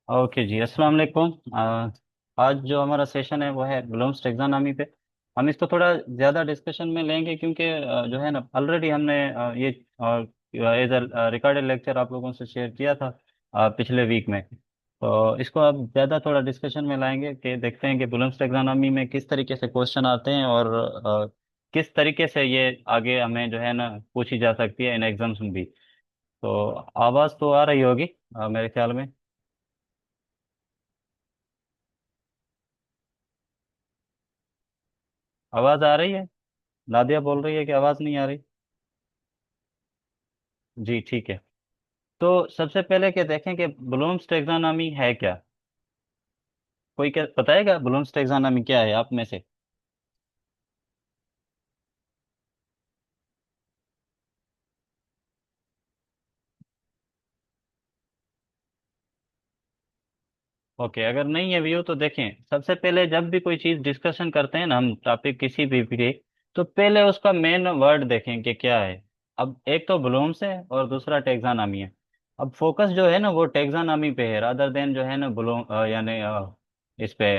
Okay जी, अस्सलाम वालेकुम। आज जो हमारा सेशन है वो है ब्लूम्स टेक्सोनॉमी पे। हम इसको थोड़ा ज़्यादा डिस्कशन में लेंगे क्योंकि जो है ना ऑलरेडी हमने ये एज अ रिकॉर्डेड लेक्चर आप लोगों से शेयर किया था पिछले वीक में। तो इसको अब ज़्यादा थोड़ा डिस्कशन में लाएंगे कि देखते हैं कि ब्लूम्स टेक्सोनॉमी में किस तरीके से क्वेश्चन आते हैं और किस तरीके से ये आगे हमें जो है ना पूछी जा सकती है इन एग्जाम्स में भी। तो आवाज़ तो आ रही होगी मेरे ख्याल में। आवाज़ आ रही है? नादिया बोल रही है कि आवाज़ नहीं आ रही। जी ठीक है। तो सबसे पहले क्या देखें कि ब्लूम्स टेक्सोनॉमी है क्या। कोई क्या बताएगा ब्लूम्स टेक्सोनॉमी क्या है आप में से? ओके, अगर नहीं है व्यू तो देखें, सबसे पहले जब भी कोई चीज़ डिस्कशन करते हैं ना हम टॉपिक किसी भी के, तो पहले उसका मेन वर्ड देखें कि क्या है। अब एक तो ब्लूम्स है और दूसरा टेक्सोनॉमी है। अब फोकस जो है ना वो टेक्सोनॉमी पे है रादर देन जो है ना ब्लूम यानी इस पे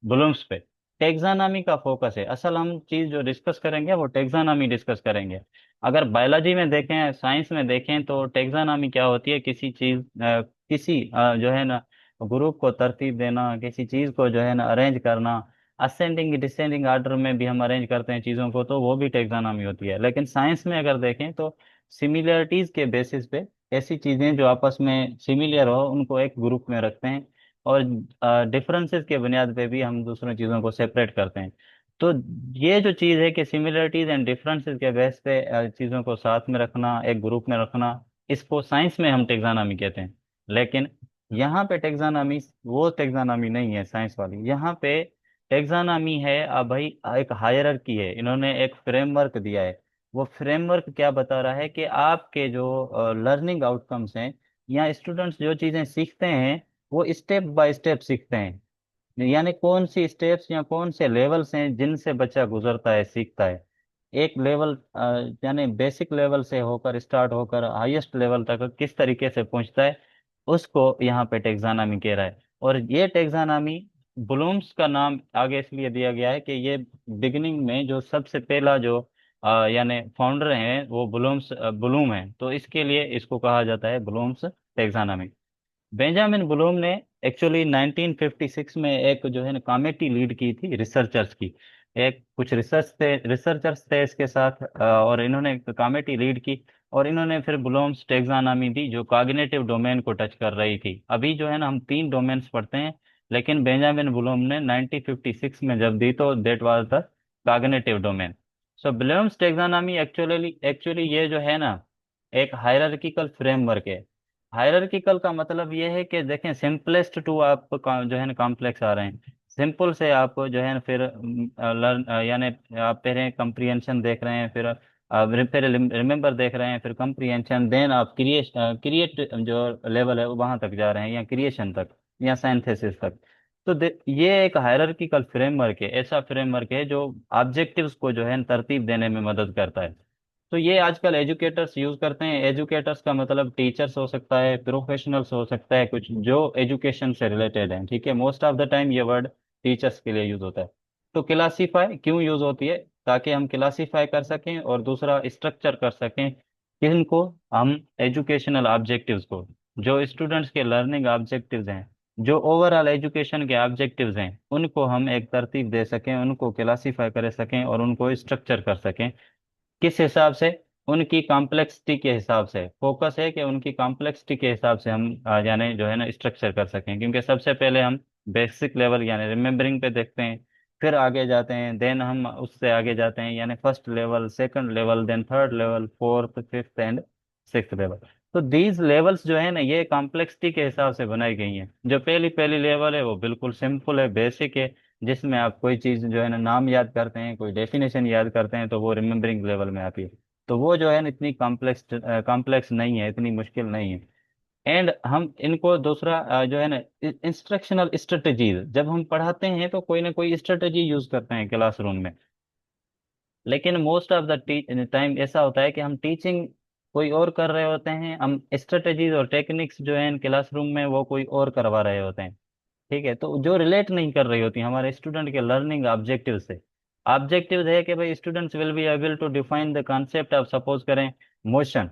ब्लूम्स पे। टेक्सोनॉमी का फोकस है, असल हम चीज़ जो डिस्कस करेंगे वो टेक्सोनॉमी डिस्कस करेंगे। अगर बायोलॉजी में देखें, साइंस में देखें, तो टेक्सोनॉमी क्या होती है, किसी चीज़ किसी जो है ना ग्रुप को तरतीब देना, किसी चीज को जो है ना अरेंज करना। असेंडिंग डिसेंडिंग ऑर्डर में भी हम अरेंज करते हैं चीजों को, तो वो भी टेक्सोनॉमी होती है। लेकिन साइंस में अगर देखें तो सिमिलरिटीज के बेसिस पे ऐसी चीजें जो आपस में सिमिलर हो उनको एक ग्रुप में रखते हैं, और डिफरेंसेस के बुनियाद पे भी हम दूसरों चीजों को सेपरेट करते हैं। तो ये जो चीज है कि सिमिलरिटीज एंड डिफरेंसेस के बेस पे चीजों को साथ में रखना, एक ग्रुप में रखना, इसको साइंस में हम टेक्सोनॉमी कहते हैं। लेकिन यहाँ पे टेक्सानॉमी वो टेक्सानॉमी नहीं है साइंस वाली। यहाँ पे टेक्सानॉमी है भाई, एक हायरार्की है, इन्होंने एक फ्रेमवर्क दिया है। वो फ्रेमवर्क क्या बता रहा है कि आपके जो लर्निंग आउटकम्स हैं या स्टूडेंट्स जो चीज़ें सीखते हैं वो स्टेप बाय स्टेप सीखते हैं। यानी कौन सी स्टेप्स या कौन से लेवल्स हैं जिनसे बच्चा गुजरता है, सीखता है। एक लेवल यानी बेसिक लेवल से होकर स्टार्ट होकर हाईएस्ट लेवल तक किस तरीके से पहुंचता है, उसको यहाँ पे टेक्सानॉमी कह रहा है। और ये टेक्सानॉमी ब्लूम्स का नाम आगे इसलिए दिया गया है कि ये बिगिनिंग में जो सबसे पहला जो यानी फाउंडर हैं वो ब्लूम है, तो इसके लिए इसको कहा जाता है ब्लूम्स टेक्सानॉमी। बेंजामिन ब्लूम ने एक्चुअली 1956 में एक जो है ना कमेटी लीड की थी रिसर्चर्स की। एक कुछ रिसर्चर्स थे इसके साथ, और इन्होंने एक कमेटी लीड की। और इन्होंने फिर ब्लूम्स टेक्सानॉमी दी जो कॉग्निटिव डोमेन को टच कर रही थी। अभी जो है ना हम तीन डोमेन्स पढ़ते हैं, लेकिन बेंजामिन ब्लूम ने 1956 में जब दी तो that was the cognitive domain. So Bloom's taxonomy actually actually ये जो है ना एक हायरार्किकल फ्रेमवर्क है। हायरार्किकल का मतलब ये है कि देखें, सिंपलेस्ट टू आप जो है ना कॉम्प्लेक्स आ रहे हैं। सिंपल से आप जो है ना फिर लर्न यानी आप पहले कंप्रिहेंशन देख रहे हैं, फिर रिमेंबर देख रहे हैं, फिर कंप्रिहेंशन, देन आप क्रिएट जो लेवल है वो वहां तक जा रहे हैं, या क्रिएशन तक, या सिंथेसिस तक। तो ये एक हायरार्किकल फ्रेमवर्क है, ऐसा फ्रेमवर्क है जो ऑब्जेक्टिव्स को जो है ना तरतीब देने में मदद करता है। तो ये आजकल एजुकेटर्स यूज करते हैं। एजुकेटर्स का मतलब टीचर्स हो सकता है, प्रोफेशनल्स हो सकता है, कुछ जो एजुकेशन से रिलेटेड है, ठीक है। मोस्ट ऑफ द टाइम ये वर्ड टीचर्स के लिए यूज होता है। तो क्लासीफाई क्यों यूज होती है? ताकि हम क्लासीफाई कर सकें, और दूसरा स्ट्रक्चर कर सकें किनको, हम एजुकेशनल ऑब्जेक्टिव्स को, जो स्टूडेंट्स के लर्निंग ऑब्जेक्टिव्स हैं, जो ओवरऑल एजुकेशन के ऑब्जेक्टिव्स हैं, उनको हम एक तरतीब दे सकें, उनको क्लासीफाई कर सकें और उनको स्ट्रक्चर कर सकें। किस हिसाब से? उनकी कॉम्प्लेक्सिटी के हिसाब से। फोकस है कि उनकी कॉम्प्लेक्सिटी के हिसाब से हम यानी जो है ना स्ट्रक्चर कर सकें, क्योंकि सबसे पहले हम बेसिक लेवल यानी रिमेम्बरिंग पे देखते हैं, फिर आगे जाते हैं, देन हम उससे आगे जाते हैं यानी first level, second level, then third level, fourth, fifth and sixth level. तो दीज लेवल्स जो है ना ये कॉम्प्लेक्सिटी के हिसाब से बनाई गई हैं। जो पहली पहली लेवल है वो बिल्कुल सिंपल है, बेसिक है, जिसमें आप कोई चीज़ जो है ना नाम याद करते हैं, कोई डेफिनेशन याद करते हैं, तो वो रिमेम्बरिंग लेवल में आती है। तो वो जो है ना इतनी कॉम्प्लेक्स नहीं है, इतनी मुश्किल नहीं है। एंड हम इनको दूसरा जो है ना इंस्ट्रक्शनल स्ट्रेटजीज, जब हम पढ़ाते हैं तो कोई ना कोई स्ट्रेटजी यूज करते हैं क्लासरूम में। लेकिन मोस्ट ऑफ द टाइम ऐसा होता है कि हम टीचिंग कोई और कर रहे होते हैं, हम स्ट्रेटेजीज और टेक्निक्स जो है क्लासरूम में वो कोई और करवा रहे होते हैं। ठीक है, तो जो रिलेट नहीं कर रही होती हमारे स्टूडेंट के लर्निंग ऑब्जेक्टिव से। ऑब्जेक्टिव है कि भाई students will be able to define the concept of, suppose करें, मोशन।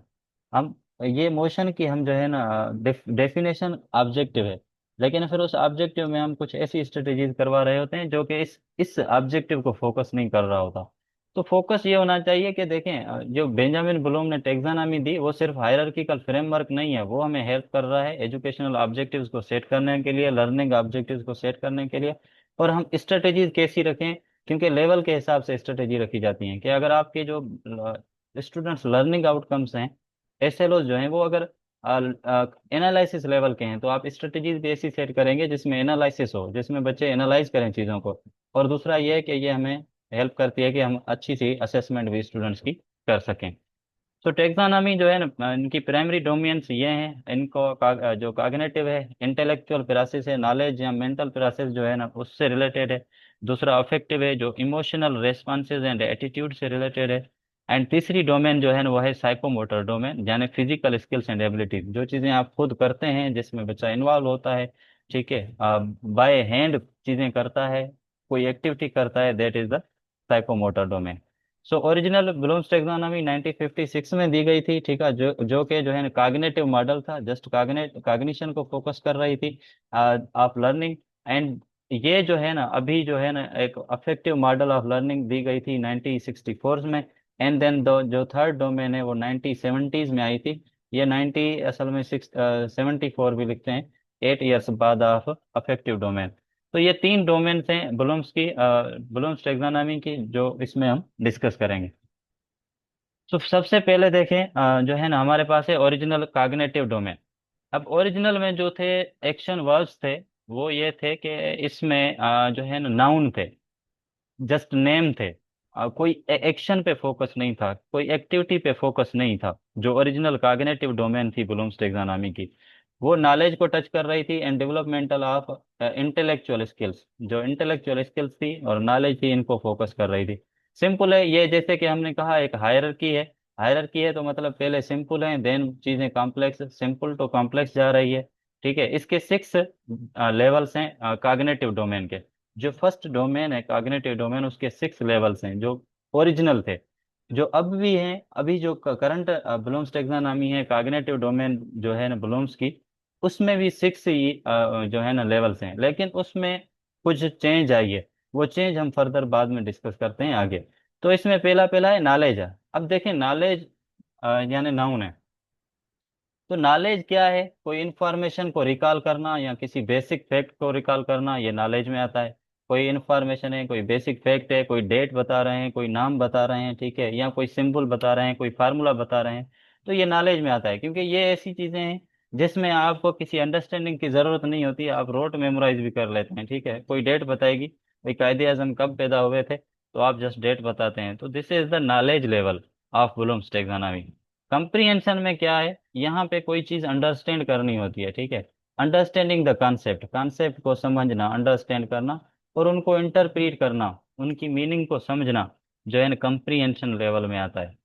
हम ये मोशन की हम जो है ना डेफिनेशन ऑब्जेक्टिव है, लेकिन फिर उस ऑब्जेक्टिव में हम कुछ ऐसी स्ट्रेटेजीज करवा रहे होते हैं जो कि इस ऑब्जेक्टिव को फोकस नहीं कर रहा होता। तो फोकस ये होना चाहिए कि देखें, जो बेंजामिन ब्लूम ने टेक्सानॉमी दी वो सिर्फ हायरार्किकल फ्रेमवर्क नहीं है, वो हमें हेल्प कर रहा है एजुकेशनल ऑब्जेक्टिव्स को सेट करने के लिए, लर्निंग ऑब्जेक्टिव्स को सेट करने के लिए। और हम स्ट्रेटेजीज कैसी रखें, क्योंकि लेवल के हिसाब से स्ट्रेटेजी रखी जाती हैं कि अगर आपके जो स्टूडेंट्स लर्निंग आउटकम्स हैं, एसएलओ जो हैं, वो अगर एनालिसिस लेवल के हैं, तो आप स्ट्रेटेजीज भी ऐसी सेट करेंगे जिसमें एनालिसिस हो, जिसमें बच्चे एनालाइज करें चीज़ों को। और दूसरा ये है कि ये हमें हेल्प करती है कि हम अच्छी सी असेसमेंट भी स्टूडेंट्स की कर सकें। तो टेक्सानॉमी जो है ना, इनकी प्राइमरी डोमेन्स ये हैं, इनको जो कॉग्निटिव है, इंटेलेक्चुअल प्रोसेस है, नॉलेज या मेंटल प्रोसेस जो है ना उससे रिलेटेड है। दूसरा अफेक्टिव है, जो इमोशनल रेस्पॉन्सेज एंड एटीट्यूड से रिलेटेड है। एंड तीसरी डोमेन जो है ना वो है साइकोमोटर डोमेन, यानी फिजिकल स्किल्स एंड एबिलिटीज, जो चीज़ें आप खुद करते हैं जिसमें बच्चा इन्वॉल्व होता है। ठीक है, बाय हैंड चीज़ें करता है, कोई एक्टिविटी करता है, that is the psychomotor domain. So original Bloom's taxonomy 1956 में दी गई थी। ठीक है, जो कि जो है कॉग्निटिव मॉडल था, जस्ट कॉग्निशन को फोकस कर रही थी ऑफ लर्निंग। एंड ये जो है ना अभी जो है ना एक अफेक्टिव मॉडल ऑफ लर्निंग दी गई थी 1964 में। एंड देन जो थर्ड डोमेन है वो 1970s में आई थी। ये 90 असल में 74 भी लिखते हैं, 8 ईयर्स बाद ऑफ अफेक्टिव डोमेन। तो ये तीन डोमेन्स हैं ब्लूम्स टेक्सोनोमी की, जो इसमें हम डिस्कस करेंगे। तो सबसे पहले देखें, जो है ना हमारे पास है ओरिजिनल कॉग्निटिव डोमेन। अब ओरिजिनल में जो थे एक्शन वर्ब्स थे, वो ये थे कि इसमें जो है ना नाउन थे, जस्ट नेम थे। कोई एक्शन पे फोकस नहीं था, कोई एक्टिविटी पे फोकस नहीं था। जो ओरिजिनल कॉग्निटिव डोमेन थी ब्लूम्स टेक्सोनोमी की, वो नॉलेज को टच कर रही थी and developmental of intellectual skills. जो इंटेलेक्चुअल स्किल्स थी और नॉलेज थी, इनको फोकस कर रही थी। सिंपल है ये, जैसे कि हमने कहा एक हायरार्की है। हायरार्की है तो मतलब पहले सिंपल है, देन चीजें कॉम्प्लेक्स, सिंपल टू कॉम्प्लेक्स जा रही है। ठीक है, इसके 6 लेवल्स हैं कॉग्निटिव डोमेन के। जो फर्स्ट डोमेन है कॉग्निटिव डोमेन, उसके 6 लेवल्स हैं जो ओरिजिनल थे। जो अब भी हैं, अभी जो करंट ब्लूम्स टेक्सोनोमी है कॉग्निटिव डोमेन जो है ना ब्लूम्स की, उसमें भी 6 ही जो है ना लेवल्स हैं, लेकिन उसमें कुछ चेंज आई है। वो चेंज हम फर्दर बाद में डिस्कस करते हैं आगे। तो इसमें पहला पहला है नॉलेज है। अब देखें नॉलेज यानी नाउन है। तो नॉलेज क्या है, कोई इंफॉर्मेशन को रिकॉल करना या किसी बेसिक फैक्ट को रिकॉल करना, ये नॉलेज में आता है। कोई इंफॉर्मेशन है, कोई बेसिक फैक्ट है, कोई डेट बता रहे हैं, कोई नाम बता रहे हैं, ठीक है, या कोई सिंबल बता रहे हैं, कोई फार्मूला बता रहे हैं, तो ये नॉलेज में आता है। क्योंकि ये ऐसी चीजें हैं जिसमें आपको किसी अंडरस्टैंडिंग की जरूरत नहीं होती, आप रोट मेमोराइज भी कर लेते हैं। ठीक है, कोई डेट बताएगी, भाई कायदे आजम कब पैदा हुए थे, तो आप जस्ट डेट बताते हैं। तो this is the knowledge level of Bloom's taxonomy. Comprehension में क्या है, यहाँ पे कोई चीज अंडरस्टैंड करनी होती है। ठीक है, अंडरस्टैंडिंग द कॉन्सेप्ट, कॉन्सेप्ट को समझना, अंडरस्टैंड करना और उनको इंटरप्रीट करना, उनकी मीनिंग को समझना, जो है ना कंप्रीहेंशन लेवल में आता है।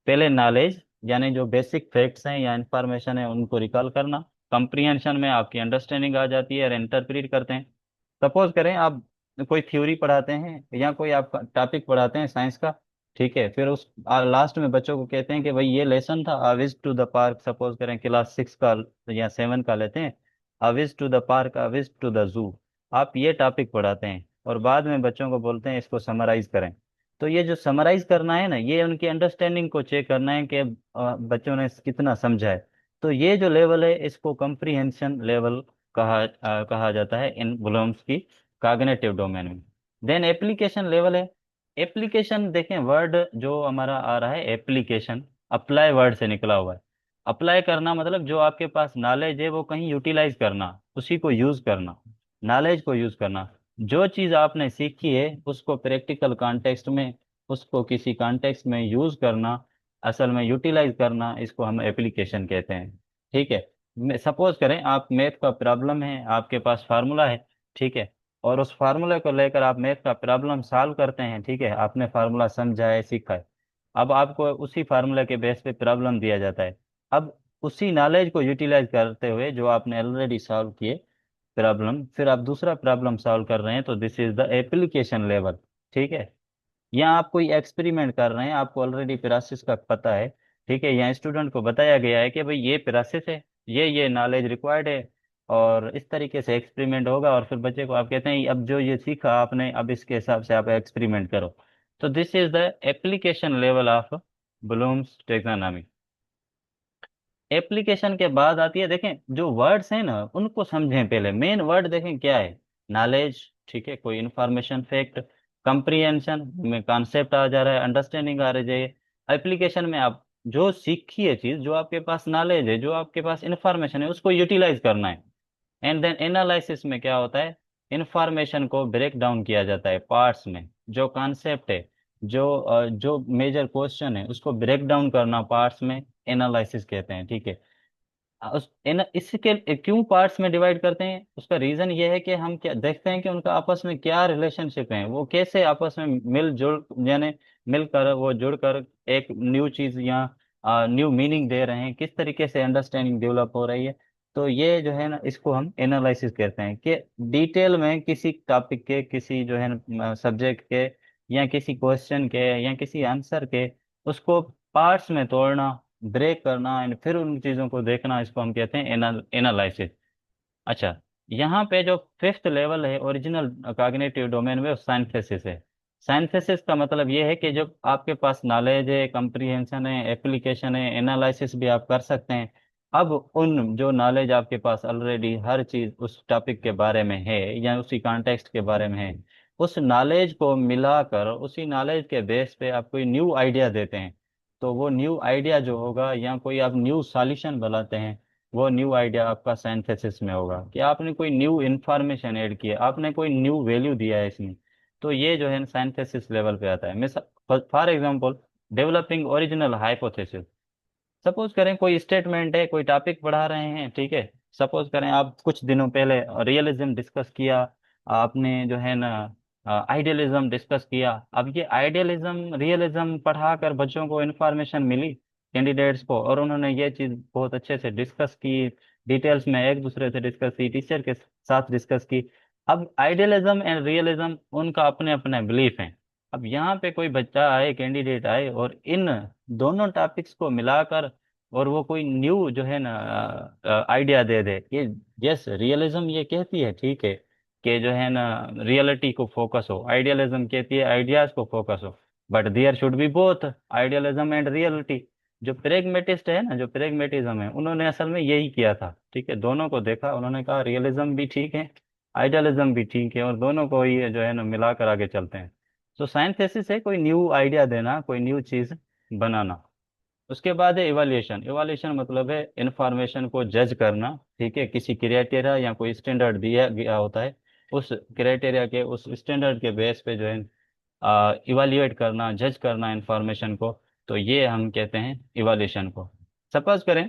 पहले नॉलेज यानी जो बेसिक फैक्ट्स हैं या इंफॉर्मेशन है उनको रिकॉल करना। कंप्रीहेंशन में आपकी अंडरस्टैंडिंग आ जाती है और इंटरप्रीट करते हैं। सपोज करें आप कोई थ्योरी पढ़ाते हैं या कोई आप टॉपिक पढ़ाते हैं साइंस का। ठीक है, फिर उस लास्ट में बच्चों को कहते हैं कि भाई ये लेसन था, a visit to the park, suppose करें क्लास 6 का या 7 का लेते हैं, a visit to the park, a visit to the zoo. आप ये टॉपिक पढ़ाते हैं और बाद में बच्चों को बोलते हैं इसको समराइज करें। तो ये जो समराइज करना है ना, ये उनकी अंडरस्टैंडिंग को चेक करना है कि बच्चों ने कितना समझा है। तो ये जो लेवल है इसको कंप्रीहेंशन लेवल कहा जाता है इन ब्लूम्स की कॉग्निटिव डोमेन में। देन एप्लीकेशन लेवल है। एप्लीकेशन देखें, वर्ड जो हमारा आ रहा है एप्लीकेशन, अप्लाई वर्ड से निकला हुआ है। अप्लाई करना मतलब जो आपके पास नॉलेज है वो कहीं यूटिलाइज करना, उसी को यूज करना, नॉलेज को यूज करना। जो चीज़ आपने सीखी है उसको प्रैक्टिकल कॉन्टेक्स्ट में, उसको किसी कॉन्टेक्स्ट में यूज करना, असल में यूटिलाइज करना, इसको हम एप्लीकेशन कहते हैं। ठीक है, सपोज करें आप मैथ का प्रॉब्लम है, आपके पास फार्मूला है। ठीक है, और उस फार्मूले को लेकर आप मैथ का प्रॉब्लम सॉल्व करते हैं। ठीक है, आपने फार्मूला समझा है, सीखा है। अब आपको उसी फार्मूला के बेस पे प्रॉब्लम दिया जाता है। अब उसी नॉलेज को यूटिलाइज करते हुए जो आपने ऑलरेडी सॉल्व किए प्रॉब्लम, फिर आप दूसरा प्रॉब्लम सॉल्व कर रहे हैं, तो this is the application level. ठीक है। यहाँ आप कोई एक्सपेरिमेंट कर रहे हैं, आपको ऑलरेडी प्रोसेस का पता है। ठीक है, यहाँ स्टूडेंट को बताया गया है कि भाई ये प्रोसेस है, ये नॉलेज रिक्वायर्ड है, और इस तरीके से एक्सपेरिमेंट होगा, और फिर बच्चे को आप कहते हैं अब जो ये सीखा आपने, अब इसके हिसाब से आप एक्सपेरिमेंट करो। तो this is the application level of blooms taxonomy. Application के बाद आती है, देखें जो वर्ड्स हैं ना उनको समझें, पहले मेन वर्ड देखें क्या है। नॉलेज, ठीक है, कोई इंफॉर्मेशन, फैक्ट, कंप्रीहेंशन में कॉन्सेप्ट आ जा रहा है, अंडरस्टैंडिंग आ रही है। एप्लीकेशन में आप जो सीखी है चीज, जो आपके पास नॉलेज है, जो आपके पास इंफॉर्मेशन है, उसको यूटिलाइज करना है। एंड देन एनालिसिस में क्या होता है, इंफॉर्मेशन को ब्रेक डाउन किया जाता है पार्ट्स में। जो कॉन्सेप्ट है, जो मेजर क्वेश्चन है, उसको ब्रेक डाउन करना पार्ट्स में एनालिसिस कहते हैं। ठीक है। इसके क्यों पार्ट्स में डिवाइड करते हैं, उसका रीजन ये है कि हम क्या देखते हैं कि उनका आपस में क्या रिलेशनशिप है, वो कैसे आपस में मिलजुल, यानी मिलकर वो जुड़कर एक न्यू चीज या न्यू मीनिंग दे रहे हैं, किस तरीके से अंडरस्टैंडिंग डेवलप हो रही है। तो ये जो है ना, इसको हम एनालिसिस कहते हैं, कि डिटेल में किसी टॉपिक के, किसी जो है ना सब्जेक्ट के, या किसी क्वेश्चन के, या किसी आंसर के, उसको पार्ट्स में तोड़ना, ब्रेक करना, एंड फिर उन चीजों को देखना, इसको हम कहते हैं एनालिसिस। अच्छा, यहाँ पे जो फिफ्थ लेवल है ओरिजिनल कॉग्निटिव डोमेन में, साइंथेसिस है। साइंथेसिस का मतलब ये है कि जब आपके पास नॉलेज है, कंप्रीहेंशन है, एप्लीकेशन है, एनालिसिस भी आप कर सकते हैं। अब उन जो नॉलेज आपके पास ऑलरेडी हर चीज उस टॉपिक के बारे में है, या उसी कॉन्टेक्स्ट के बारे में है, उस नॉलेज को मिलाकर उसी नॉलेज के बेस पे आप कोई न्यू आइडिया देते हैं। तो वो न्यू आइडिया जो होगा, या कोई आप न्यू सॉल्यूशन बनाते हैं, वो न्यू आइडिया आपका सिंथेसिस में होगा, कि आपने कोई न्यू इंफॉर्मेशन ऐड किया, आपने कोई न्यू वैल्यू दिया है इसमें। तो ये जो है सिंथेसिस लेवल पे आता है। मैं for example, developing original hypothesis. Suppose करें कोई स्टेटमेंट है, कोई टॉपिक पढ़ा रहे हैं, ठीक है। सपोज करें आप कुछ दिनों पहले रियलिज्म डिस्कस किया, आपने जो है ना आइडियलिज्म डिस्कस किया। अब ये आइडियलिज्म रियलिज्म पढ़ाकर बच्चों को इन्फॉर्मेशन मिली, कैंडिडेट्स को, और उन्होंने ये चीज बहुत अच्छे से डिस्कस की, डिटेल्स में एक दूसरे से डिस्कस की, टीचर के साथ डिस्कस की। अब आइडियलिज्म एंड रियलिज्म उनका अपने अपने बिलीफ है। अब यहाँ पे कोई बच्चा आए, कैंडिडेट आए, और इन दोनों टॉपिक्स को मिलाकर, और वो कोई न्यू जो है ना आइडिया दे दे कि यस, रियलिज्म ये कहती है, ठीक है, कि जो है ना रियलिटी को फोकस हो, आइडियलिज्म कहती है आइडियाज को फोकस हो, but there should be both idealism and reality. जो प्रेगमेटिस्ट है ना, जो प्रेगमेटिज्म है, उन्होंने असल में यही किया था। ठीक है, दोनों को देखा, उन्होंने कहा रियलिज्म भी ठीक है, आइडियलिज्म भी ठीक है, और दोनों को ही जो है ना मिलाकर आगे चलते हैं। तो साइंथेसिस है कोई न्यू आइडिया देना, कोई न्यू चीज बनाना। उसके बाद है इवाल्यूएशन। इवाल्यूएशन मतलब है इंफॉर्मेशन को जज करना। ठीक है, किसी क्राइटेरिया या कोई स्टैंडर्ड दिया गया होता है, उस क्राइटेरिया के, उस स्टैंडर्ड के बेस पे जो है इवाल्यूएट करना, जज करना इंफॉर्मेशन को। तो ये हम कहते हैं इवाल्यूएशन को। सपोज करें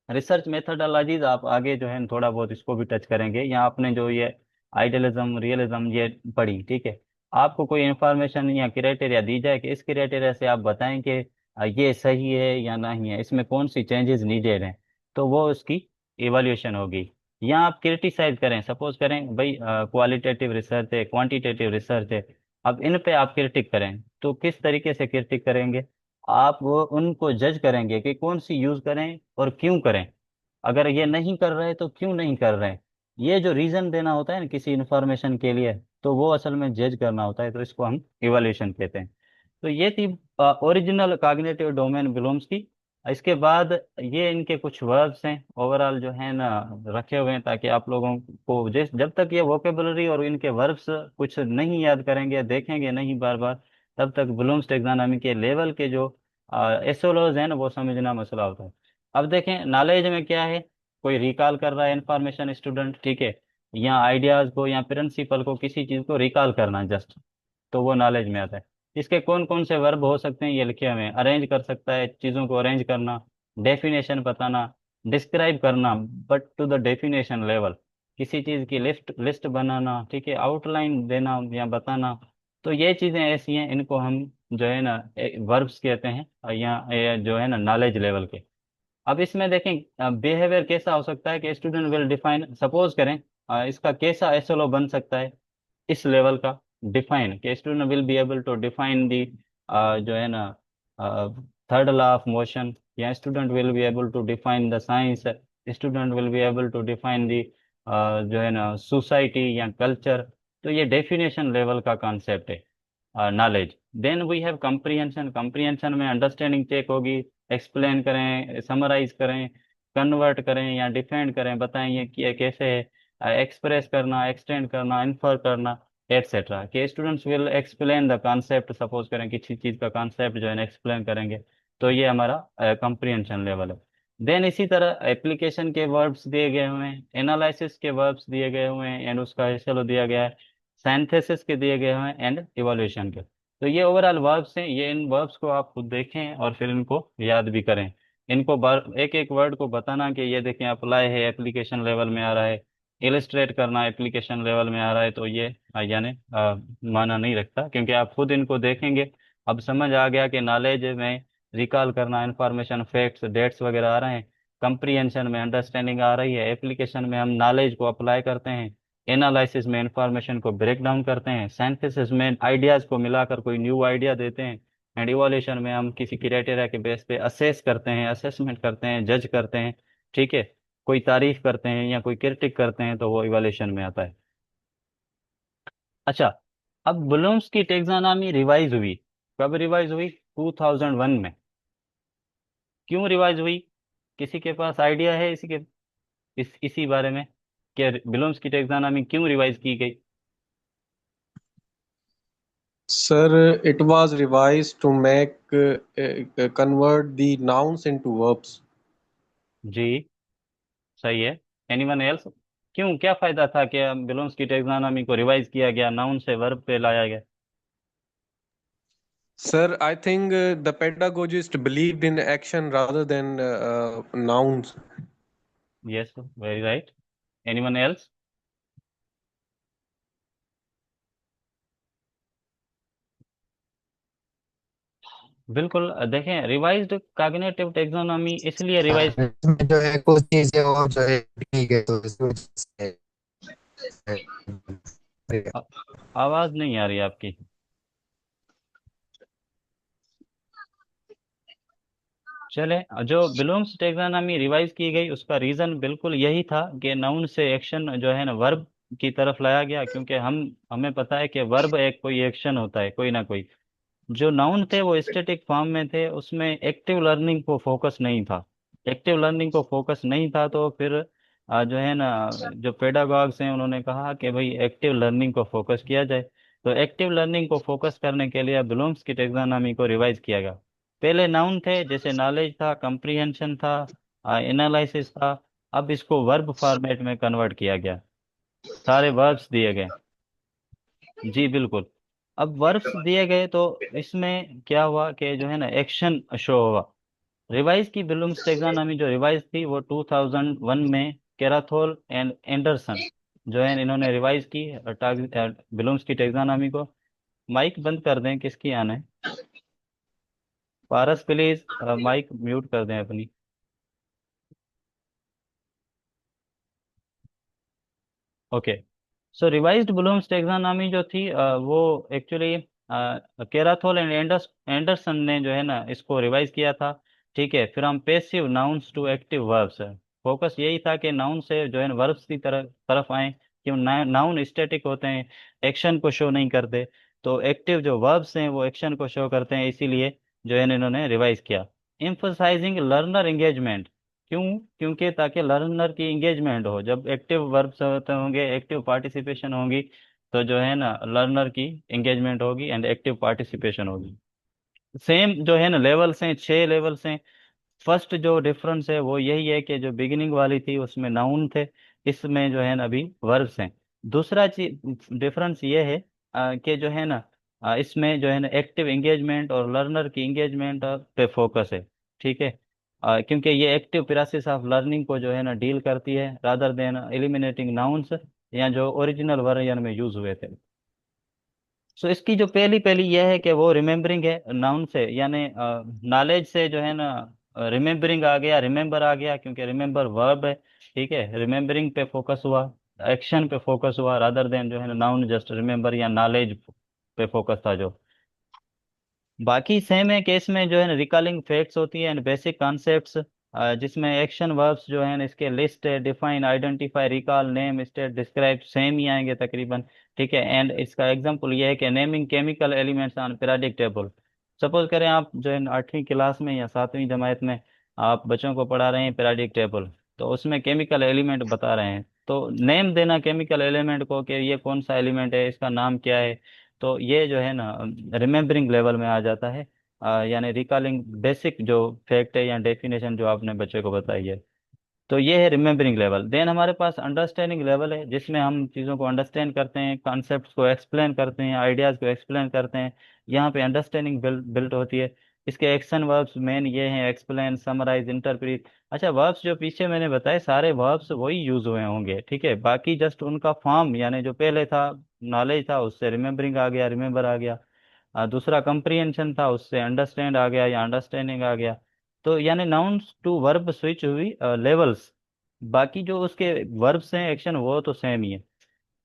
रिसर्च मेथडोलॉजीज, आप आगे जो है थोड़ा बहुत इसको भी टच करेंगे। यहाँ आपने जो ये आइडियलिज्म रियलिज्म ये पढ़ी, ठीक है। आपको कोई इंफॉर्मेशन या क्राइटेरिया दी जाए कि इस क्राइटेरिया से आप बताएं कि ये सही है या नहीं है, इसमें कौन सी चेंजेस नीडेड हैं, तो वो उसकी इवैल्यूएशन होगी। यहाँ आप क्रिटिसाइज करें, सपोज करें भाई क्वालिटेटिव रिसर्च है, क्वांटिटेटिव रिसर्च है, अब इन पे आप क्रिटिक करें, तो किस तरीके से क्रिटिक करेंगे, आप वो उनको जज करेंगे कि कौन सी यूज करें और क्यों करें। अगर ये नहीं कर रहे तो क्यों नहीं कर रहे, ये जो रीजन देना होता है ना किसी इंफॉर्मेशन के लिए, तो वो असल में जज करना होता है। तो इसको हम इवैल्यूएशन कहते हैं। तो ये थी ओरिजिनल कॉग्निटिव डोमेन बिलोम्स की। इसके बाद ये इनके कुछ वर्ब्स हैं ओवरऑल जो है ना रखे हुए हैं, ताकि आप लोगों को जिस जब तक ये वोकेबलरी और इनके वर्ब्स कुछ नहीं याद करेंगे, देखेंगे नहीं बार बार, तब तक ब्लूम्स टैक्सोनॉमी के लेवल के जो एसोलॉज हैं ना, वो समझना मसला होता है। अब देखें नॉलेज में क्या है, कोई रिकॉल कर रहा है इंफॉर्मेशन स्टूडेंट, ठीक है, या आइडियाज को या प्रिंसिपल को, किसी चीज को रिकॉल करना जस्ट, तो वो नॉलेज में आता है। इसके कौन कौन से वर्ब हो सकते हैं, ये लिखे हुए हैं। अरेंज कर सकता है, चीज़ों को अरेंज करना, डेफिनेशन बताना, डिस्क्राइब करना but to the definition level, किसी चीज़ की लिस्ट लिस्ट बनाना, ठीक है, आउटलाइन देना या बताना। तो ये चीज़ें ऐसी हैं, इनको हम जो है ना वर्ब्स कहते हैं, या जो है ना नॉलेज लेवल के। अब इसमें देखें बिहेवियर कैसा हो सकता है कि स्टूडेंट विल डिफाइन, सपोज करें इसका कैसा एसएलओ बन सकता है इस लेवल का, डिफाइन कि student will be able to define the जो है ना थर्ड लॉ ऑफ मोशन, या student will be able to define the science, student will be able to define the जो है ना सोसाइटी या कल्चर। तो ये डेफिनेशन लेवल का कॉन्सेप्ट है knowledge. Then we have comprehension, comprehension में अंडरस्टैंडिंग चेक होगी, एक्सप्लेन करें, समराइज करें, कन्वर्ट करें या डिफेंड करें, बताएं ये कि ये कैसे है, एक्सप्रेस करना, एक्सटेंड करना, इन्फर करना, एटसेट्रा। कि students will explain the concept, suppose करें किसी चीज़ का कॉन्सेप्ट जो है ना एक्सप्लेन करेंगे, तो ये हमारा कंप्रीहेंशन लेवल है। देन इसी तरह एप्लीकेशन के वर्ब्स दिए गए हुए हैं, एनालिसिस के वर्ब्स दिए गए हुए हैं एंड उसका एसएलओ दिया गया है, सिंथेसिस के दिए गए हुए हैं एंड इवोल्यूशन के। तो ये ओवरऑल वर्ब्स हैं, ये इन वर्ब्स को आप खुद देखें और फिर इनको याद भी करें। इनको एक एक वर्ड को बताना कि ये देखें अप्लाई है एप्लीकेशन लेवल में आ रहा है, इलिस्ट्रेट करना एप्लीकेशन लेवल में आ रहा है, तो ये यानी माना नहीं रखता, क्योंकि आप खुद इनको देखेंगे। अब समझ आ गया कि नॉलेज में रिकॉल करना, इंफॉर्मेशन, फैक्ट्स, डेट्स वगैरह आ रहे हैं, कंप्रीहेंशन में अंडरस्टैंडिंग आ रही है, एप्लीकेशन में हम नॉलेज को अप्लाई करते हैं, एनालिसिस में इंफॉर्मेशन को ब्रेक डाउन करते हैं, सिंथेसिस में आइडियाज को मिलाकर कोई न्यू आइडिया देते हैं, एंड इवोल्यूशन में हम किसी क्राइटेरिया के बेस पे असेस करते हैं, असेसमेंट करते हैं, जज करते हैं। ठीक है, कोई तारीफ करते हैं या कोई क्रिटिक करते हैं, तो वो इवोल्यूशन में आता है। अच्छा, अब ब्लूम्स की टेक्सोनॉमी रिवाइज हुई। कब रिवाइज हुई? 2001 में। क्यों रिवाइज हुई? किसी के पास आइडिया है इसी बारे में कि ब्लूम्स की टेक्सोनॉमी क्यों रिवाइज की गई? Sir, it was revised to make convert the nouns into verbs. जी, सही है। Anyone else? क्यों, क्या फायदा था कि ब्लूम्स की टेक्सोनॉमी को रिवाइज किया गया, नाउन से वर्ब पे लाया गया? Sir, I think the pedagogist believed in action rather than nouns. Yes, very right. Anyone else? बिल्कुल, देखें रिवाइज्ड कॉग्निटिव टेक्सोनॉमी इसलिए रिवाइज। इसमें जो है कुछ चीजें और जो है ठीक है, तो इस वजह से आवाज नहीं आ रही आपकी। चले, जो ब्लूम्स टेक्सोनॉमी रिवाइज की गई उसका रीजन बिल्कुल यही था कि नाउन से एक्शन जो है ना वर्ब की तरफ लाया गया, क्योंकि हमें पता है कि वर्ब एक कोई एक्शन होता है, कोई ना कोई। जो नाउन थे वो स्टैटिक फॉर्म में थे, उसमें एक्टिव लर्निंग को फोकस नहीं था। एक्टिव लर्निंग को फोकस नहीं था, तो फिर जो है ना जो पेडागॉग्स हैं उन्होंने कहा कि भाई एक्टिव लर्निंग को फोकस किया जाए। तो एक्टिव लर्निंग को फोकस करने के लिए ब्लूम्स की टेक्सोनॉमी को रिवाइज किया गया। पहले नाउन थे, जैसे नॉलेज था, कंप्रीहेंशन था, एनालिसिस था। अब इसको वर्ब फॉर्मेट में कन्वर्ट किया गया, सारे वर्ब्स दिए गए। जी बिल्कुल। अब वर्ब्स दिए गए तो इसमें क्या हुआ कि जो है ना एक्शन शो हुआ। रिवाइज की ब्लूम्स टेक्सोनॉमी जो रिवाइज थी वो 2001 में केराथोल एंड एंडरसन जो है इन्होंने रिवाइज की ब्लूम्स की टेक्सोनॉमी को। माइक बंद कर दें, किसकी आना है? पारस प्लीज माइक म्यूट कर दें अपनी। ओके। सो रिवाइज्ड ब्लूम्स टेक्सोनॉमी जो थी वो एक्चुअली केराथोल एंड एंडरसन ने जो है ना इसको रिवाइज किया था। ठीक है, फिर हम passive nouns to active verbs है। फोकस यही था कि नाउन से जो है ना वर्ब्स की तरफ तरफ आए, क्यों नाउन स्टैटिक होते हैं, एक्शन को शो नहीं करते। तो एक्टिव जो वर्ब्स हैं वो एक्शन को शो करते हैं, इसीलिए जो है ना इन्होंने रिवाइज किया। Emphasising learner engagement. क्यों? क्योंकि ताकि लर्नर की इंगेजमेंट हो, जब एक्टिव वर्ब्स होते होंगे, एक्टिव पार्टिसिपेशन होगी, तो जो है ना लर्नर की इंगेजमेंट होगी एंड एक्टिव पार्टिसिपेशन होगी। सेम जो है ना लेवल्स हैं, 6 लेवल्स हैं। फर्स्ट जो डिफरेंस है वो यही है कि जो बिगिनिंग वाली थी उसमें नाउन थे, इसमें जो है ना अभी वर्ब्स हैं। दूसरा चीज डिफरेंस ये है कि जो है ना इसमें जो है ना एक्टिव एंगेजमेंट और लर्नर की एंगेजमेंट पे फोकस है। ठीक है, क्योंकि ये एक्टिव प्रोसेस ऑफ लर्निंग को जो है ना डील करती है रादर देन एलिमिनेटिंग नाउन्स, या जो ओरिजिनल वर्जन में यूज हुए थे। सो इसकी जो पहली पहली यह है कि वो रिमेम्बरिंग है नाउन से, यानी नॉलेज से जो है ना रिमेम्बरिंग आ गया, रिमेम्बर आ गया, क्योंकि रिमेम्बर वर्ब है। ठीक है, रिमेम्बरिंग पे फोकस हुआ, एक्शन पे फोकस हुआ, रादर देन जो है ना नाउन जस्ट रिमेम्बर या नॉलेज पे फोकस था जो। बाकी सेम है केस में जो है ना रिकॉलिंग फैक्ट्स होती है एंड बेसिक कॉन्सेप्ट्स, जिसमें एक्शन वर्ब्स जो है ना इसके लिस्ट है, define, identify, recall, name, state, describe same ही आएंगे तकरीबन। ठीक है, एंड इसका एग्जांपल ये है कि naming chemical elements on periodic table. Suppose करें आप जो है 8वीं क्लास में या 7वीं जमात में आप बच्चों को पढ़ा रहे हैं पीरियोडिक टेबल, तो उसमें केमिकल एलिमेंट बता रहे हैं, तो नेम देना केमिकल एलिमेंट को कि ये कौन सा एलिमेंट है, इसका नाम क्या है। तो ये जो है ना रिमेम्बरिंग लेवल में आ जाता है, यानी रिकॉलिंग बेसिक जो फैक्ट है या डेफिनेशन जो आपने बच्चे को बताई है। तो ये है रिमेम्बरिंग लेवल। देन हमारे पास अंडरस्टैंडिंग लेवल है, जिसमें हम चीज़ों को अंडरस्टैंड करते हैं, कॉन्सेप्ट्स को एक्सप्लेन करते हैं, आइडियाज़ को एक्सप्लेन करते हैं। यहाँ पे अंडरस्टैंडिंग बिल्ड बिल्ड होती है। इसके एक्शन वर्ब्स मेन ये हैं, एक्सप्लेन, समराइज, इंटरप्रीट। अच्छा, वर्ब्स जो पीछे मैंने बताए सारे वर्ब्स वही यूज हुए होंगे, ठीक है, बाकी जस्ट उनका फॉर्म, यानी जो पहले था नॉलेज था उससे रिमेम्बरिंग आ गया, रिमेम्बर आ गया। दूसरा कंप्रीहेंशन था, उससे अंडरस्टैंड आ गया या अंडरस्टैंडिंग आ गया। तो यानी नाउन्स टू वर्ब स्विच हुई लेवल्स। बाकी जो उसके वर्ब्स हैं, एक्शन, वो तो सेम ही है।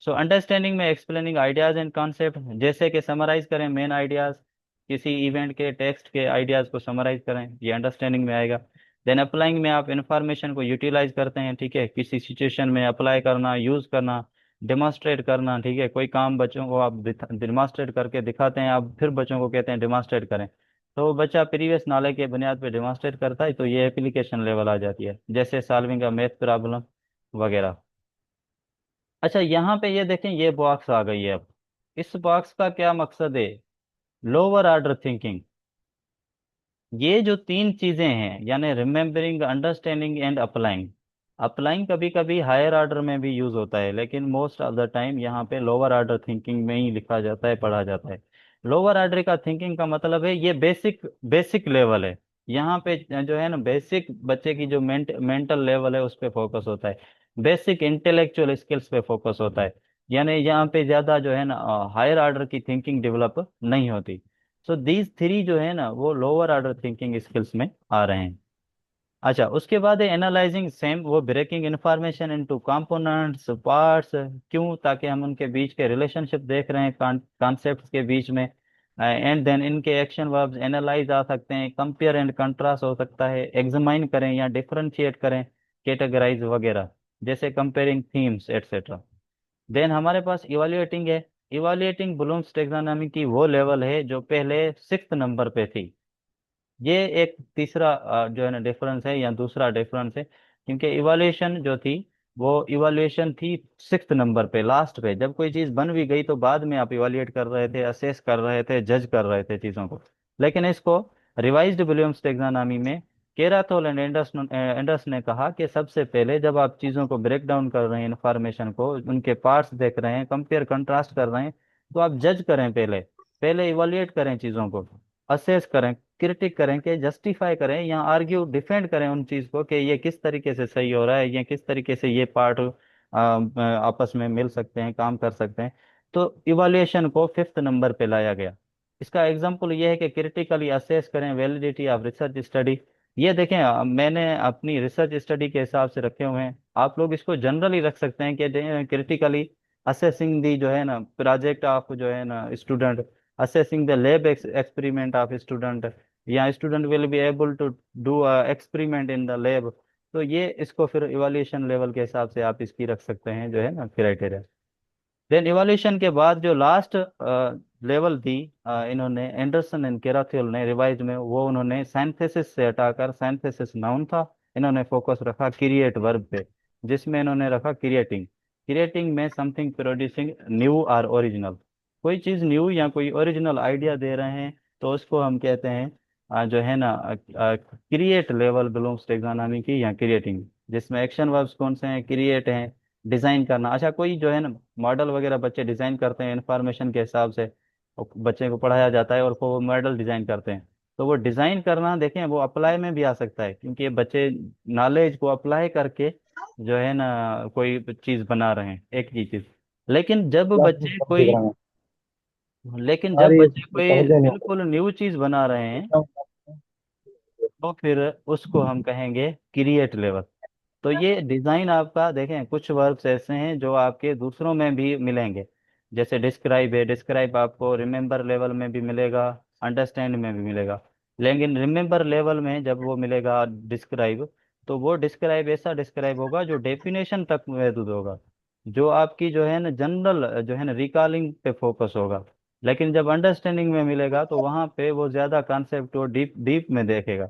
सो अंडरस्टैंडिंग में एक्सप्लेनिंग आइडियाज एंड कॉन्सेप्ट, जैसे कि समराइज करें मेन आइडियाज, किसी इवेंट के टेक्स्ट के आइडियाज को समराइज करें, ये अंडरस्टैंडिंग में आएगा। देन अप्लाइंग में आप इंफॉर्मेशन को यूटिलाइज करते हैं, ठीक है, किसी सिचुएशन में अप्लाई करना, यूज करना, डिमॉन्स्ट्रेट करना। ठीक है, कोई काम बच्चों को आप डिमॉन्स्ट्रेट करके दिखाते हैं, आप फिर बच्चों को कहते हैं डिमॉन्स्ट्रेट करें, तो वो बच्चा प्रीवियस नॉलेज के बुनियाद पे डिमॉन्स्ट्रेट करता है, तो ये एप्लीकेशन लेवल आ जाती है, जैसे सॉल्विंग का मैथ प्रॉब्लम वगैरह। अच्छा, यहाँ पे ये देखें, ये बॉक्स आ गई है अब। इस बॉक्स का क्या मकसद है? Lower order thinking. ये जो तीन चीजें हैं, यानी remembering, understanding and applying. Applying कभी कभी हायर ऑर्डर में भी यूज होता है, लेकिन मोस्ट ऑफ द टाइम यहाँ पे लोअर ऑर्डर थिंकिंग में ही लिखा जाता है, पढ़ा जाता है। लोअर ऑर्डर का थिंकिंग का मतलब है ये बेसिक बेसिक लेवल है। यहाँ पे जो है ना बेसिक बच्चे की जो मेंटल लेवल है उस पर फोकस होता है, बेसिक इंटेलेक्चुअल स्किल्स पे फोकस होता है। यानी यहाँ पे ज्यादा जो है ना हायर ऑर्डर की थिंकिंग डेवलप नहीं होती। सो दीज थ्री जो है ना वो लोअर ऑर्डर थिंकिंग स्किल्स में आ रहे हैं। अच्छा, उसके बाद है एनालाइजिंग सेम, वो breaking information into components, parts. क्यों? ताकि हम उनके बीच के रिलेशनशिप देख रहे हैं कॉन्सेप्ट्स के बीच में। एंड देन इनके एक्शन वर्ब्स एनालाइज आ सकते हैं, कंपेयर एंड कंट्रास्ट हो सकता है, एग्जामाइन करें या डिफरेंशिएट करें, कैटेगराइज वगैरह, जैसे कंपेयरिंग थीम्स एटसेट्रा। देन हमारे पास इवाल्युएटिंग है। इवाल्युएटिंग ब्लूम्स टेक्सोनॉमी की वो लेवल है जो पहले 6th नंबर पे थी। ये एक तीसरा जो है ना डिफरेंस है या दूसरा डिफरेंस है, क्योंकि इवाल्युएशन जो थी वो इवाल्युएशन थी 6th नंबर पे, लास्ट पे। जब कोई चीज़ बन भी गई तो बाद में आप इवाल्युएट कर रहे थे, असेस कर रहे थे, जज कर रहे थे चीज़ों को। लेकिन इसको रिवाइज्ड विलियम्स टेक्सोनॉमी में केराथोल एंड एंडर्स ने कहा कि सबसे पहले जब आप चीज़ों को ब्रेक डाउन कर रहे हैं, इंफॉर्मेशन को, उनके पार्ट्स देख रहे हैं, कंपेयर कंट्रास्ट कर रहे हैं, तो आप जज करें, पहले पहले इवाल्युएट करें चीज़ों को, असेस करें, क्रिटिक करें, कि जस्टिफाई करें या आर्ग्यू डिफेंड करें उन चीज को कि ये किस तरीके से सही हो रहा है या किस तरीके से ये पार्ट आपस में मिल सकते हैं, काम कर सकते हैं। तो इवाल्युएशन को 5th नंबर पे लाया गया। इसका एग्जांपल ये है कि क्रिटिकली असेस करें वैलिडिटी ऑफ रिसर्च स्टडी। ये देखें, मैंने अपनी रिसर्च स्टडी के हिसाब से रखे हुए हैं, आप लोग इसको जनरली रख सकते हैं कि क्रिटिकली असेसिंग दी जो है ना प्रोजेक्ट ऑफ जो है ना student, assessing the lab experiment of student, या student will be able to do a experiment in the lab। तो ये इसको फिर इवाल्यूएशन लेवल के हिसाब से आप इसकी रख सकते हैं जो है ना क्राइटेरिया। देन इवाल्यूएशन के बाद जो लास्ट लेवल दी इन्होंने एंडरसन एंड केराथियल ने रिवाइज में, वो उन्होंने साइंथेसिस से हटाकर, साइंथेसिस नाउन था, इन्होंने फोकस रखा क्रिएट वर्ब पे, जिसमें इन्होंने रखा क्रिएटिंग। क्रिएटिंग में समथिंग प्रोड्यूसिंग न्यू और ओरिजिनल, कोई चीज न्यू या कोई ओरिजिनल आइडिया दे रहे हैं, तो उसको हम कहते हैं जो है ना क्रिएट लेवल बिलोंग्स टेक्सोनॉमी की, या क्रिएटिंग, जिसमें एक्शन वर्ब्स कौन से हैं? क्रिएट हैं, डिजाइन करना। अच्छा, कोई जो है ना मॉडल वगैरह बच्चे डिजाइन करते हैं इंफॉर्मेशन के हिसाब से, और बच्चे को पढ़ाया जाता है और वो मॉडल डिजाइन करते हैं, तो वो डिजाइन करना देखें वो अप्लाई में भी आ सकता है, क्योंकि ये बच्चे नॉलेज को अप्लाई करके जो है ना कोई चीज बना रहे हैं, एक ही चीज। लेकिन जब बच्चे कोई लेकिन जब अरे बच्चे कोई समझ नहीं बिल्कुल न्यू चीज बना रहे हैं आता। तो फिर उसको हम कहेंगे क्रिएट लेवल। तो ये डिजाइन आपका देखें, कुछ वर्ब्स ऐसे हैं जो आपके दूसरों में भी मिलेंगे। जैसे डिस्क्राइब है, डिस्क्राइब आपको रिमेम्बर लेवल में भी मिलेगा, अंडरस्टैंड में भी मिलेगा। लेकिन रिमेम्बर लेवल में जब वो मिलेगा डिस्क्राइब, तो वो डिस्क्राइब ऐसा डिस्क्राइब होगा जो डेफिनेशन तक महदूद होगा, जो आपकी जो है ना जनरल जो है ना रिकॉलिंग पे फोकस होगा। लेकिन जब अंडरस्टैंडिंग में मिलेगा तो वहाँ पे वो ज्यादा कॉन्सेप्ट और डीप डीप में देखेगा।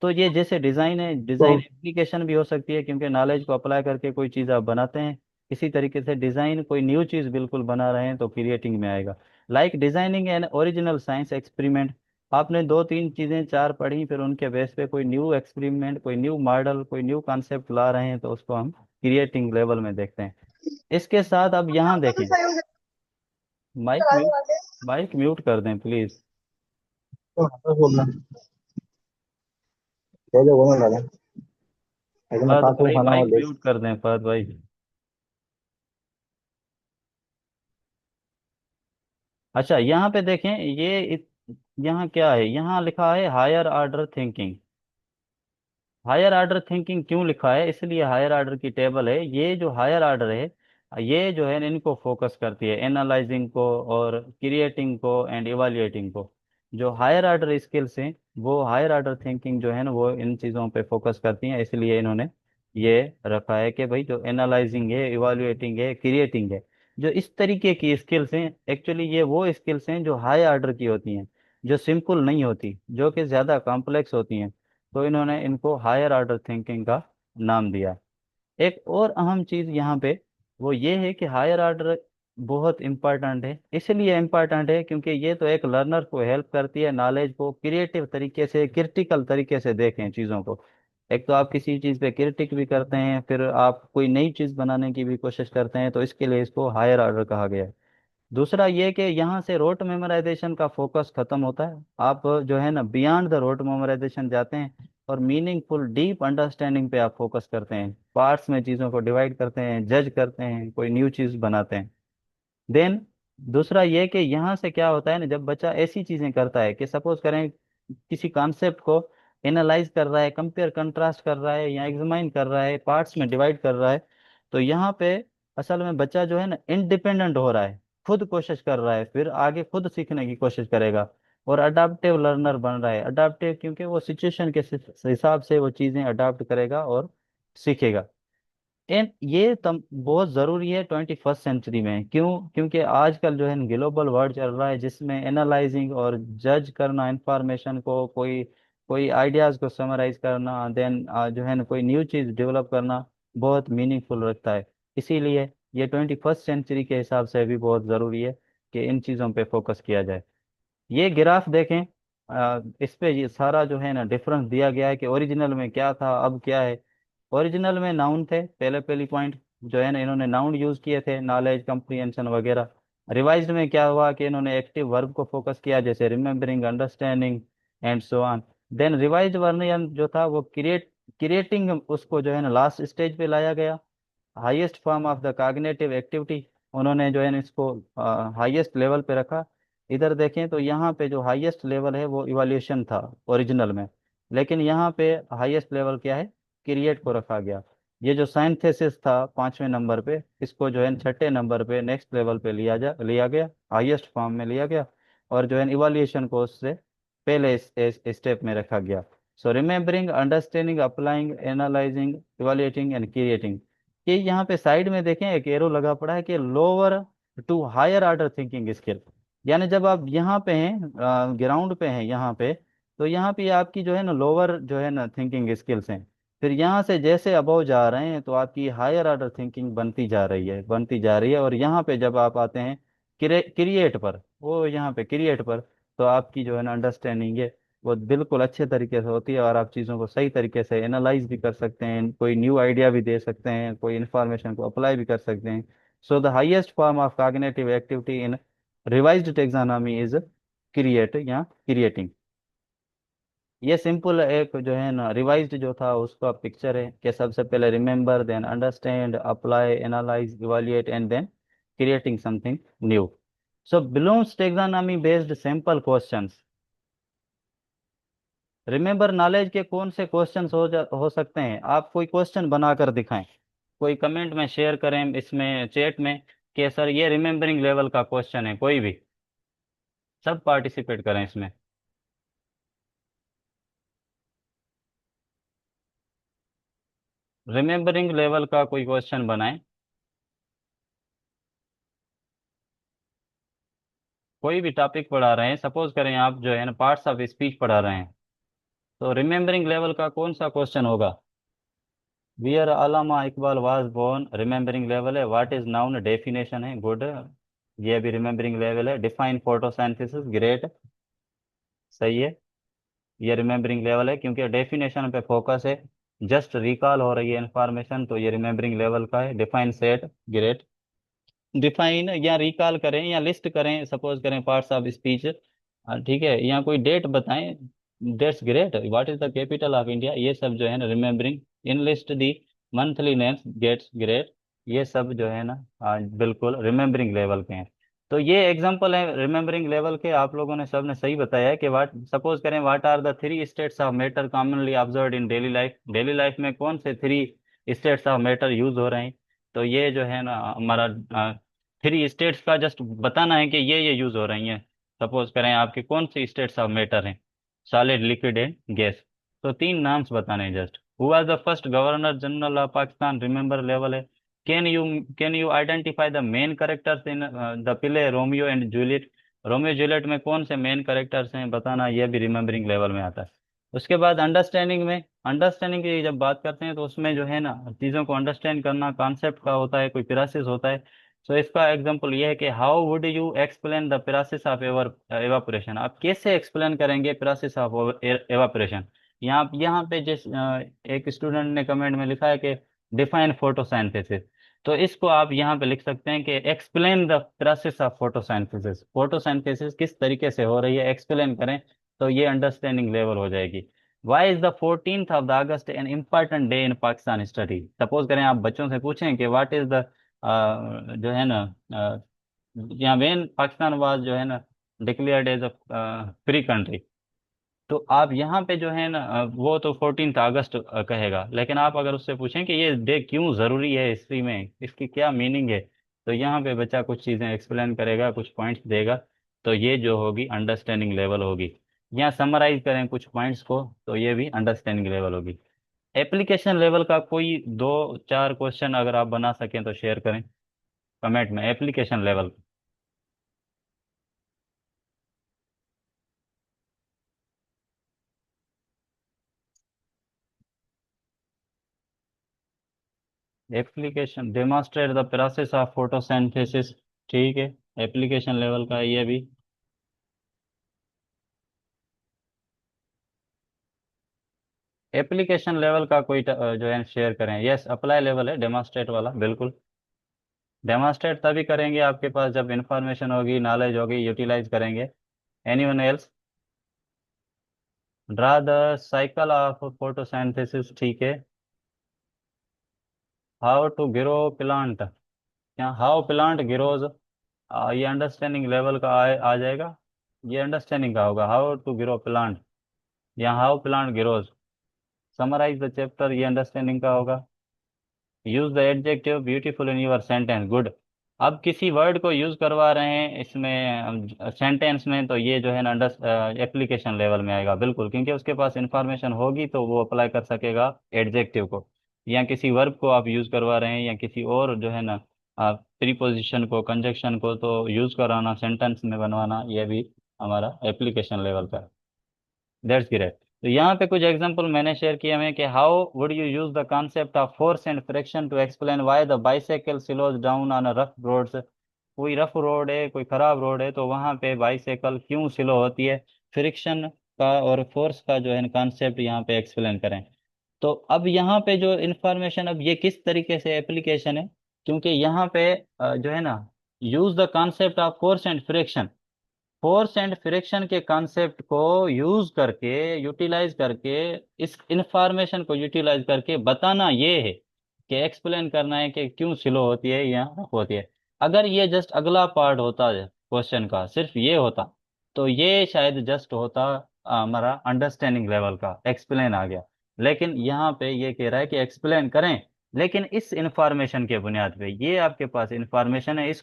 तो ये जैसे डिजाइन है, डिजाइन तो एप्लीकेशन भी हो सकती है, क्योंकि नॉलेज को अप्लाई करके कोई चीज़ आप बनाते हैं। इसी तरीके से डिजाइन कोई न्यू चीज़ बिल्कुल बना रहे हैं तो क्रिएटिंग में आएगा। Like designing an original science experiment. आपने दो तीन चीज़ें चार पढ़ी, फिर उनके बेस पे कोई न्यू एक्सपेरिमेंट, कोई न्यू मॉडल, कोई न्यू कॉन्सेप्ट ला रहे हैं, तो उसको हम क्रिएटिंग लेवल में देखते हैं। इसके साथ अब यहाँ देखें, माइक म्यूट, माइक म्यूट कर दें प्लीज। तो बोलना पहले बोलने लगा, लेकिन मैं फहद कहाँ से भाई खाना माइक वाले। म्यूट कर दें, फहद भाई। अच्छा, यहाँ पे देखें, यहाँ क्या है, यहाँ लिखा है higher order thinking. Higher order thinking क्यों लिखा है? इसलिए हायर ऑर्डर की टेबल है, ये जो हायर ऑर्डर है ये जो है इनको फोकस करती है, एनालाइजिंग को और क्रिएटिंग को एंड इवाल्युएटिंग को। जो हायर ऑर्डर स्किल्स हैं वो हायर ऑर्डर थिंकिंग जो है ना वो इन चीज़ों पे फोकस करती हैं, इसलिए इन्होंने ये रखा है कि भाई जो एनालाइजिंग है, इवाल्युएटिंग है, क्रिएटिंग है, जो इस तरीके की स्किल्स हैं, एक्चुअली ये वो स्किल्स हैं जो हाई ऑर्डर की होती हैं, जो सिंपल नहीं होती, जो कि ज़्यादा कॉम्प्लेक्स होती हैं। तो इन्होंने इनको हायर ऑर्डर थिंकिंग का नाम दिया। एक और अहम चीज यहाँ पे वो ये है कि हायर ऑर्डर बहुत इंपॉर्टेंट है। इसलिए इंपॉर्टेंट है क्योंकि ये तो एक लर्नर को हेल्प करती है नॉलेज को क्रिएटिव तरीके से, क्रिटिकल तरीके से देखें चीज़ों को। एक तो आप किसी चीज़ पे क्रिटिक भी करते हैं, फिर आप कोई नई चीज़ बनाने की भी कोशिश करते हैं, तो इसके लिए इसको हायर ऑर्डर कहा गया है। दूसरा ये कि यहाँ से रोट मेमोराइजेशन का फोकस खत्म होता है, आप जो है ना बियॉन्ड द रोट मेमोराइजेशन जाते हैं और मीनिंगफुल डीप अंडरस्टैंडिंग पे आप फोकस करते हैं, पार्ट्स में चीज़ों को डिवाइड करते हैं, जज करते हैं, कोई न्यू चीज़ बनाते हैं। देन दूसरा ये कि यहाँ से क्या होता है ना, जब बच्चा ऐसी चीजें करता है कि सपोज करें किसी कॉन्सेप्ट को एनालाइज कर रहा है, कंपेयर कंट्रास्ट कर रहा है या एग्जामाइन कर रहा है, पार्ट्स में डिवाइड कर रहा है, तो यहाँ पे असल में बच्चा जो है ना इंडिपेंडेंट हो रहा है, खुद कोशिश कर रहा है, फिर आगे खुद सीखने की कोशिश करेगा और अडाप्टिव लर्नर बन रहा है। अडाप्टिव क्योंकि वो सिचुएशन के हिसाब से वो चीजें अडाप्ट करेगा और सीखेगा। एंड ये तम बहुत ज़रूरी है 21st सेंचुरी में। क्यों? क्योंकि आजकल जो है ग्लोबल वर्ल्ड चल रहा है जिसमें एनालाइजिंग और जज करना इंफॉर्मेशन को, कोई कोई आइडियाज़ को समराइज करना, देन जो है ना कोई न्यू चीज़ डेवलप करना बहुत मीनिंगफुल रखता है। इसीलिए ये 21st सेंचुरी के हिसाब से भी बहुत ज़रूरी है कि इन चीज़ों पे फोकस किया जाए। ये ग्राफ देखें, इस पे ये सारा जो है ना डिफरेंस दिया गया है कि ओरिजिनल में क्या था अब क्या है। ओरिजिनल में नाउन थे, पहले पहली पॉइंट जो है ना इन्होंने नाउन यूज किए थे, नॉलेज, कंप्रीहेंशन वगैरह। रिवाइज्ड में क्या हुआ कि इन्होंने एक्टिव वर्ब को फोकस किया, जैसे remembering, understanding and so on. Then revised version जो था वो क्रिएटिंग, उसको जो है ना लास्ट स्टेज पे लाया गया, highest form of the cognitive activity, उन्होंने जो है ना इसको हाईएस्ट लेवल पे रखा। इधर देखें तो यहाँ पे जो हाईएस्ट लेवल है वो इवोल्यूशन था ओरिजिनल में, लेकिन यहाँ पे हाईएस्ट लेवल क्या है, क्रिएट को रखा गया। ये जो साइंथेसिस था 5वें नंबर पे, इसको जो है छठे नंबर पे नेक्स्ट लेवल पे लिया गया, हाईएस्ट फॉर्म में लिया गया। और जो है इवोल्यूशन को उससे पहले स्टेप में रखा गया। So remembering, understanding, applying, analysing, evaluating and creating. ये यहाँ पे साइड में देखें एक एरो लगा पड़ा है कि lower to higher order thinking skill. यानी जब आप यहाँ पे हैं, ग्राउंड पे हैं यहाँ पे, तो यहाँ पे आपकी जो है ना लोअर जो है ना थिंकिंग स्किल्स हैं। फिर यहाँ से जैसे अबव जा रहे हैं तो आपकी हायर ऑर्डर थिंकिंग बनती जा रही है, बनती जा रही है। और यहाँ पे जब आप आते हैं क्रिएट पर, वो यहाँ पे क्रिएट पर, तो आपकी जो है ना अंडरस्टैंडिंग है वो बिल्कुल अच्छे तरीके से होती है और आप चीज़ों को सही तरीके से एनालाइज भी कर सकते हैं, कोई न्यू आइडिया भी दे सकते हैं, कोई इन्फॉर्मेशन को अप्लाई भी कर सकते हैं। So the highest form of cognitive activity in revised taxonomy is create या क्रिएटिंग। ये सिंपल एक जो है ना रिवाइज्ड जो था उसका पिक्चर है कि सबसे पहले remember, then understand, apply, analyse, evaluate and then creating something new. So Bloom's taxonomy based simple questions. Remember knowledge के कौन से क्वेश्चंस हो सकते हैं, आप कोई क्वेश्चन बनाकर दिखाएं, कोई कमेंट में शेयर करें, इसमें चैट में, कि सर ये रिमेंबरिंग लेवल का क्वेश्चन है, कोई भी, सब पार्टिसिपेट करें इसमें। रिमेंबरिंग लेवल का कोई क्वेश्चन बनाएं, कोई भी टॉपिक पढ़ा रहे हैं, सपोज करें आप जो है ना पार्ट्स ऑफ स्पीच पढ़ा रहे हैं, तो रिमेंबरिंग लेवल का कौन सा क्वेश्चन होगा। Where Allama Iqbal was born, remembering level है। व्हाट इज नाउन, डेफिनेशन है, गुड, ये भी रिमेंबरिंग लेवल है। डिफाइन फोटोसिंथेसिस, ग्रेट, सही है, ये रिमेंबरिंग लेवल है क्योंकि डेफिनेशन पे फोकस है, जस्ट रिकॉल हो रही है इंफॉर्मेशन, तो ये रिमेंबरिंग लेवल का है। डिफाइन सेट, ग्रेट, डिफाइन या रिकॉल करें या लिस्ट करें, सपोज करें पार्ट्स ऑफ स्पीच, ठीक है, या कोई डेट बताएं, dates great. What is the capital of India, ये सब जो है ना remembering. Enlist the monthly names, gets great, ये सब जो है ना बिल्कुल रिमेंबरिंग लेवल के हैं। तो ये एग्जांपल है रिमेंबरिंग लेवल के, आप लोगों ने सबने सही बताया है कि वाट, सपोज करें what are the three states of matter commonly observed in daily life, daily life में कौन से three states of matter use हो रहे हैं। तो ये जो है ना हमारा थ्री स्टेट्स का जस्ट बताना है कि ये यूज हो रही हैं। सपोज करें आपके कौन सी स्टेट्स ऑफ मैटर हैं, सॉलिड, लिक्विड एंड गैस। तो तीन नाम्स बताने हैं just. Who was the first governor general of Pakistan, remember level है। Can you can you identify the main characters in the play Romeo and Juliet, Romeo Juliet में कौन से मेन करेक्टर्स हैं बताना, यह भी रिमेंबरिंग लेवल में आता है। उसके बाद अंडरस्टैंडिंग में, अंडरस्टैंडिंग की जब बात करते हैं तो उसमें जो है ना चीज़ों को अंडरस्टैंड करना, कॉन्सेप्ट का होता है, कोई प्रोसेस होता है। सो इसका एग्जांपल ये है कि how would you explain the process of evaporation, आप कैसे एक्सप्लेन करेंगे प्रोसेस ऑफ एवापोरेशन। यहाँ यहाँ पे जिस एक स्टूडेंट ने कमेंट में लिखा है कि डिफाइन फोटोसिंथेसिस, तो इसको आप यहाँ पे लिख सकते हैं कि explain the process of photosynthesis, photosynthesis किस तरीके से हो रही है एक्सप्लेन करें, तो ये अंडरस्टैंडिंग लेवल हो जाएगी। Why is the 14th of the August an important day in Pakistan study, suppose करें आप बच्चों से पूछें कि व्हाट इज द जो है ना यहाँ वेन पाकिस्तान वाज जो है ना declared as a free country, तो आप यहाँ पे जो है ना वो तो 14th अगस्त कहेगा, लेकिन आप अगर उससे पूछें कि ये डे क्यों ज़रूरी है हिस्ट्री में, इसकी क्या मीनिंग है, तो यहाँ पे बच्चा कुछ चीज़ें एक्सप्लेन करेगा, कुछ पॉइंट्स देगा, तो ये जो होगी अंडरस्टैंडिंग लेवल होगी। यहाँ समराइज करें कुछ पॉइंट्स को, तो ये भी अंडरस्टैंडिंग लेवल होगी। एप्लीकेशन लेवल का कोई दो चार क्वेश्चन अगर आप बना सकें तो शेयर करें कमेंट में, application level. Application demonstrate the process of photosynthesis, ठीक है, एप्लीकेशन लेवल का है ये भी। एप्लीकेशन लेवल का कोई जो है शेयर करें, यस अप्लाई लेवल है डेमोन्स्ट्रेट वाला, बिल्कुल। डेमोन्स्ट्रेट तभी करेंगे आपके पास जब इंफॉर्मेशन होगी, नॉलेज होगी, यूटिलाइज करेंगे। Anyone else, draw the cycle of photosynthesis, ठीक है। हाउ टू ग्रो प्लांट, क्या हाउ प्लांट ग्रोज, ये अंडरस्टैंडिंग लेवल का आ जाएगा, ये अंडरस्टैंडिंग का होगा, हाउ टू ग्रो प्लांट, या how plant grows. Summarise the chapter, ये अंडरस्टैंडिंग का होगा। Use the adjective beautiful in your sentence, good. अब किसी वर्ड को यूज करवा रहे हैं इसमें सेंटेंस में, तो ये जो है ना अंडर एप्लीकेशन लेवल में आएगा बिल्कुल, क्योंकि उसके पास इंफॉर्मेशन होगी तो वो अप्लाई कर सकेगा एडजेक्टिव को। या किसी वर्ब को आप यूज करवा रहे हैं या किसी और जो है ना प्रीपोजिशन को, कंजक्शन को, तो यूज कराना सेंटेंस में बनवाना, ये भी हमारा एप्लीकेशन लेवल का है। That's great. तो यहाँ पे कुछ एग्जांपल मैंने शेयर किए हैं कि how would you use the concept of force and friction to explain why the bicycle slows down on a rough roads, कोई रफ रोड है, कोई खराब रोड है, तो वहाँ पे बाइसाइकिल क्यों स्लो होती है, फ्रिक्शन का और फोर्स का जो है कॉन्सेप्ट यहाँ पे एक्सप्लेन करें। तो अब यहाँ पे जो इंफॉर्मेशन, अब ये किस तरीके से एप्लीकेशन है, क्योंकि यहाँ पे जो है ना use the concept of force and friction, force and friction के कॉन्सेप्ट को यूज करके, यूटिलाइज करके, इस इंफॉर्मेशन को यूटिलाइज करके बताना ये है कि एक्सप्लेन करना है कि क्यों स्लो होती है या रफ होती है। अगर ये जस्ट अगला पार्ट होता है, क्वेश्चन का, सिर्फ ये होता तो ये शायद जस्ट होता हमारा अंडरस्टैंडिंग लेवल का एक्सप्लेन आ गया। लेकिन यहाँ पे ये कह रहा है कि एक्सप्लेन करें, लेकिन इस इंफॉर्मेशन के बुनियाद पे, ये आपके पास इंफॉर्मेशन है, इस